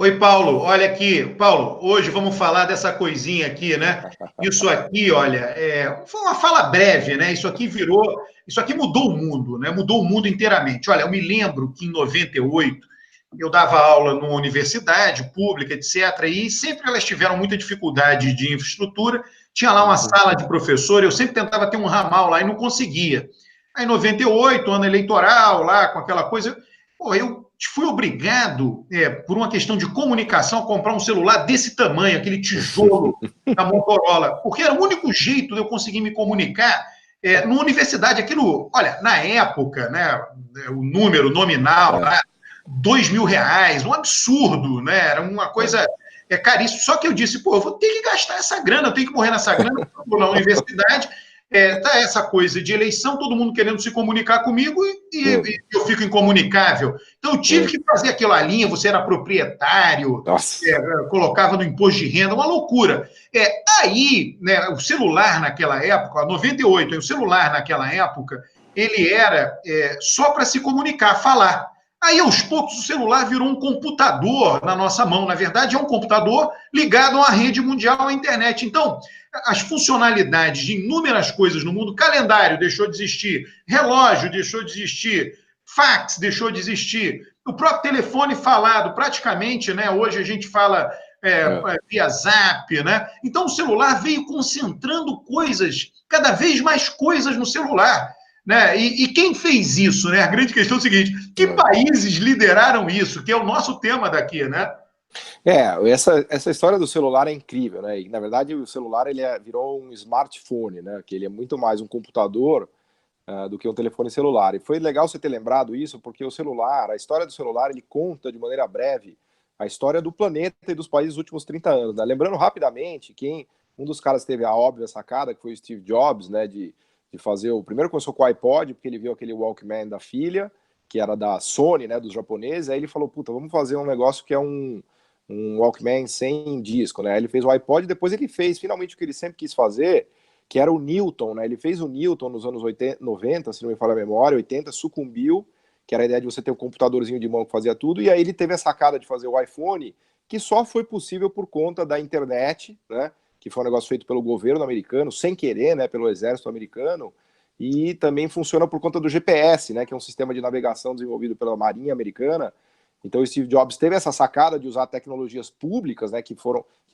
Oi, Paulo, olha aqui. Paulo, hoje vamos falar dessa coisinha aqui, né? Isso aqui, olha, foi uma fala breve, né? Isso aqui mudou o mundo, né? Mudou o mundo inteiramente. Olha, eu me lembro que em 98 eu dava aula numa universidade pública, etc., e sempre elas tiveram muita dificuldade de infraestrutura. Tinha lá uma sala de professor, eu sempre tentava ter um ramal lá e não conseguia. Aí, em 98, ano eleitoral, lá com aquela coisa, pô, eu fui obrigado, por uma questão de comunicação, a comprar um celular desse tamanho, aquele tijolo da Motorola, porque era o único jeito de eu conseguir me comunicar numa universidade. Aquilo, olha, na época, né, o número nominal, né, R$ 2.000, um absurdo, né? Era uma coisa caríssima. Só que eu disse, pô, eu vou ter que gastar essa grana, eu tenho que morrer nessa grana, eu vou na universidade. Tá essa coisa de eleição, todo mundo querendo se comunicar comigo e eu fico incomunicável. Então, eu tive que fazer aquela linha, você era proprietário, colocava no imposto de renda, uma loucura. Aí, né, o celular naquela época, 98, o celular naquela época, ele era só para se comunicar, falar. Aí, aos poucos, o celular virou um computador na nossa mão. Na verdade, é um computador ligado a uma rede mundial, à internet. Então, as funcionalidades de inúmeras coisas no mundo, calendário deixou de existir, relógio deixou de existir, fax deixou de existir, o próprio telefone falado, praticamente, né? Hoje a gente fala via Zap, né? Então o celular veio concentrando coisas, cada vez mais coisas no celular. Né? E quem fez isso? Né? A grande questão é o seguinte: que países lideraram isso? Que é o nosso tema daqui, né? Essa história do celular é incrível, né? E, na verdade, o celular virou um smartphone, né? Que ele é muito mais um computador do que um telefone celular. E foi legal você ter lembrado isso, porque o celular, a história do celular, ele conta de maneira breve a história do planeta e dos países dos últimos 30 anos. Né? Lembrando rapidamente, um dos caras teve a óbvia sacada, que foi o Steve Jobs, né? De fazer o... Primeiro começou com o iPod, porque ele viu aquele Walkman da filha, que era da Sony, né? Dos japoneses. Aí ele falou, puta, vamos fazer um negócio que é um Walkman sem disco, né? Ele fez o iPod e depois ele fez finalmente o que ele sempre quis fazer, que era o Newton, né? Ele fez o Newton nos anos 80, 90, se não me falha a memória, 80, sucumbiu, que era a ideia de você ter um computadorzinho de mão que fazia tudo, e aí ele teve a sacada de fazer o iPhone, que só foi possível por conta da internet, né? Que foi um negócio feito pelo governo americano, sem querer, né? Pelo exército americano, e também funciona por conta do GPS, né? Que é um sistema de navegação desenvolvido pela Marinha Americana. Então o Steve Jobs teve essa sacada de usar tecnologias públicas, né, que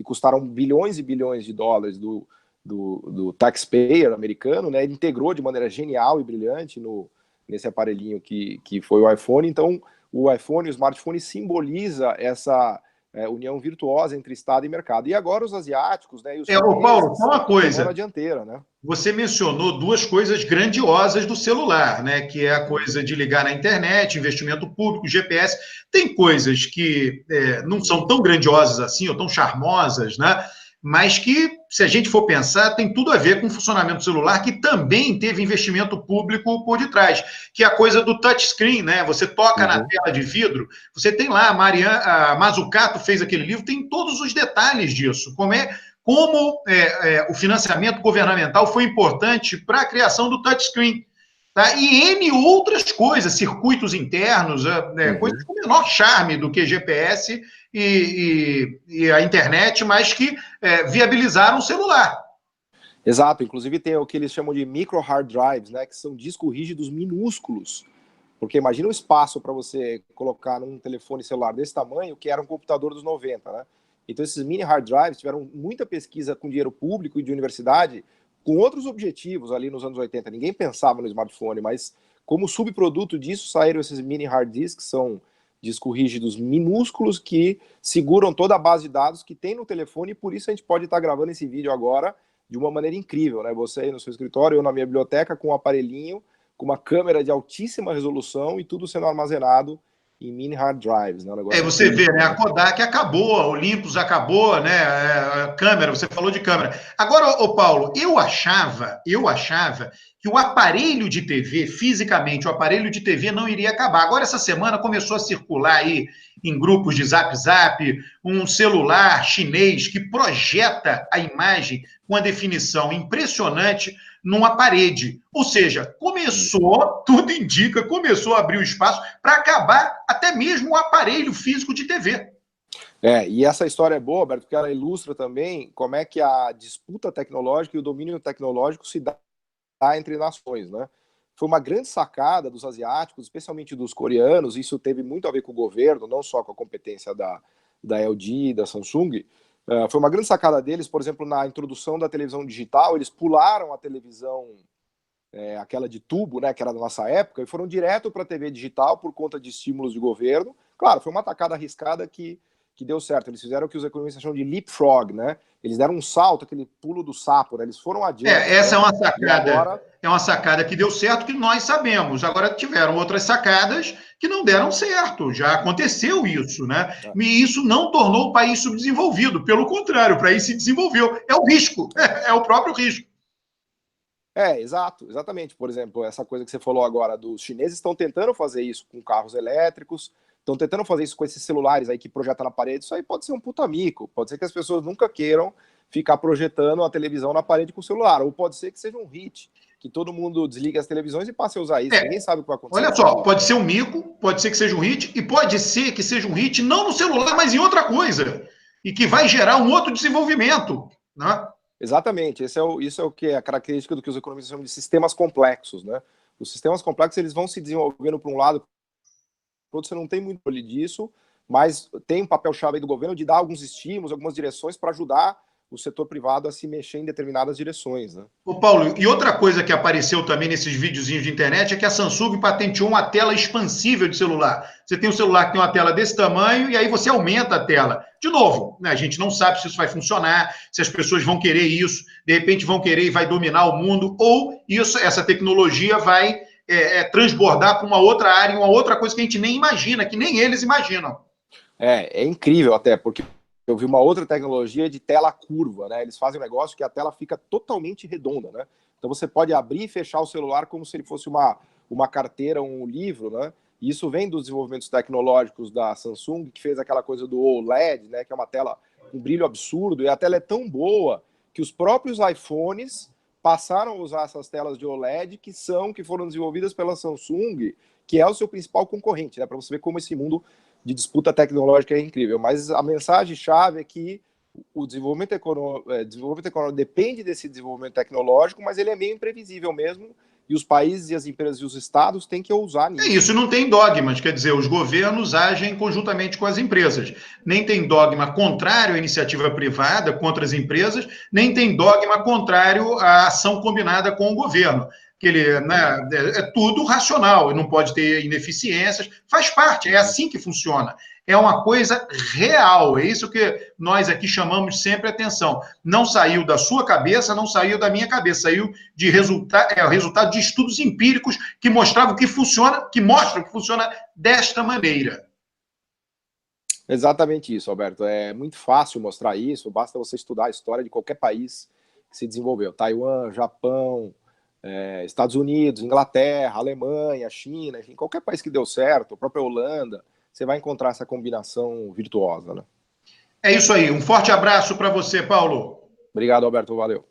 custaram bilhões e bilhões de dólares do taxpayer americano, né, ele integrou de maneira genial e brilhante nesse aparelhinho que foi o iPhone. Então o iPhone, o smartphone, simboliza essa união virtuosa entre Estado e mercado. E agora os asiáticos, né, e os chineses, Paulo, só uma coisa. tomando a dianteira, né? Você mencionou duas coisas grandiosas do celular, né? Que é a coisa de ligar na internet, investimento público, GPS. Tem coisas que não são tão grandiosas assim, ou tão charmosas, né? Mas que, se a gente for pensar, tem tudo a ver com o funcionamento do celular, que também teve investimento público por detrás, que é a coisa do touchscreen, né? Você toca na tela de vidro, você tem lá, a Mazzucato fez aquele livro, tem todos os detalhes disso, como o financiamento governamental foi importante para a criação do touchscreen. Tá? E N outras coisas, circuitos internos, coisas com menor charme do que GPS e a internet, mas que viabilizaram o celular. Exato, inclusive tem o que eles chamam de micro hard drives, né, que são discos rígidos minúsculos, porque imagina o espaço para você colocar num telefone celular desse tamanho, que era um computador dos 90, né? Então esses mini hard drives tiveram muita pesquisa com dinheiro público e de universidade, com outros objetivos ali nos anos 80. Ninguém pensava no smartphone, mas como subproduto disso saíram esses mini hard disks, são discos rígidos minúsculos que seguram toda a base de dados que tem no telefone, e por isso a gente pode estar gravando esse vídeo agora de uma maneira incrível, né? Você aí no seu escritório, eu na minha biblioteca, com um aparelhinho, com uma câmera de altíssima resolução e tudo sendo armazenado em mini hard drives, né? Você vê, né? A Kodak acabou, a Olympus acabou, né? A câmera, você falou de câmera. Agora, Paulo, eu achava que o aparelho de TV, fisicamente, o aparelho de TV não iria acabar. Agora, essa semana começou a circular aí em grupos de Zap Zap um celular chinês que projeta a imagem com uma definição impressionante numa parede. Ou seja, tudo indica, começou a abrir o espaço para acabar até mesmo o aparelho físico de TV. E essa história é boa, Alberto, porque ela ilustra também como é que a disputa tecnológica e o domínio tecnológico se dá entre nações, né? Foi uma grande sacada dos asiáticos, especialmente dos coreanos, isso teve muito a ver com o governo, não só com a competência da LG, da Samsung. Foi uma grande sacada deles, por exemplo, na introdução da televisão digital, eles pularam a televisão, aquela de tubo, né, que era da nossa época, e foram direto para a TV digital por conta de estímulos de governo. Claro, foi uma tacada arriscada que deu certo. Eles fizeram o que os economistas chamam de leapfrog, né? Eles deram um salto, aquele pulo do sapo, né? Eles foram adiante. Essa Né? é uma sacada, Agora... é uma sacada que deu certo, que nós sabemos. Agora tiveram outras sacadas que não deram certo. Já aconteceu isso, né? E isso não tornou o país subdesenvolvido. Pelo contrário, o país se desenvolveu. É o risco, é o próprio risco. Exatamente. Por exemplo, essa coisa que você falou agora, dos chineses estão tentando fazer isso com carros elétricos, estão tentando fazer isso com esses celulares aí que projetam na parede. Isso aí pode ser um puta mico, pode ser que as pessoas nunca queiram ficar projetando a televisão na parede com o celular, ou pode ser que seja um hit, que todo mundo desliga as televisões e passe a usar isso, ninguém sabe o que vai acontecer. Olha só, pode ser um mico, pode ser que seja um hit, e pode ser que seja um hit não no celular, mas em outra coisa, e que vai gerar um outro desenvolvimento, né? Exatamente, isso é o que é a característica do que os economistas chamam de sistemas complexos, né? Os sistemas complexos, eles vão se desenvolvendo para um lado, você não tem muito controle disso, mas tem um papel-chave aí do governo de dar alguns estímulos, algumas direções para ajudar o setor privado a se mexer em determinadas direções, né? Ô Paulo, e outra coisa que apareceu também nesses videozinhos de internet é que a Samsung patenteou uma tela expansível de celular. Você tem um celular que tem uma tela desse tamanho e aí você aumenta a tela. De novo, né, a gente não sabe se isso vai funcionar, se as pessoas vão querer isso, de repente vão querer e vai dominar o mundo, ou essa tecnologia vai transbordar para uma outra área, uma outra coisa que a gente nem imagina, que nem eles imaginam. É incrível até, porque eu vi uma outra tecnologia de tela curva, né? Eles fazem um negócio que a tela fica totalmente redonda, né? Então você pode abrir e fechar o celular como se ele fosse uma carteira, um livro, né? E isso vem dos desenvolvimentos tecnológicos da Samsung, que fez aquela coisa do OLED, né? Que é uma tela com brilho absurdo, e a tela é tão boa que os próprios iPhones passaram a usar essas telas de OLED que foram desenvolvidas pela Samsung, que é o seu principal concorrente, né? Para você ver como esse mundo de disputa tecnológica é incrível, mas a mensagem-chave é que o desenvolvimento econômico depende desse desenvolvimento tecnológico, mas ele é meio imprevisível mesmo, e os países e as empresas e os estados têm que ousar nisso. Isso, não tem dogmas, quer dizer, os governos agem conjuntamente com as empresas. Nem tem dogma contrário à iniciativa privada contra as empresas, nem tem dogma contrário à ação combinada com o governo. Né, é tudo racional, não pode ter ineficiências, faz parte, é assim que funciona. É uma coisa real, é isso que nós aqui chamamos sempre atenção. Não saiu da sua cabeça, não saiu da minha cabeça, saiu de resultado de estudos empíricos que mostravam que funciona, que mostram que funciona desta maneira. Exatamente isso, Alberto. É muito fácil mostrar isso, basta você estudar a história de qualquer país que se desenvolveu. Taiwan, Japão, Estados Unidos, Inglaterra, Alemanha, China, enfim, qualquer país que deu certo, a própria Holanda, você vai encontrar essa combinação virtuosa, né? É isso aí. Um forte abraço para você, Paulo. Obrigado, Alberto. Valeu.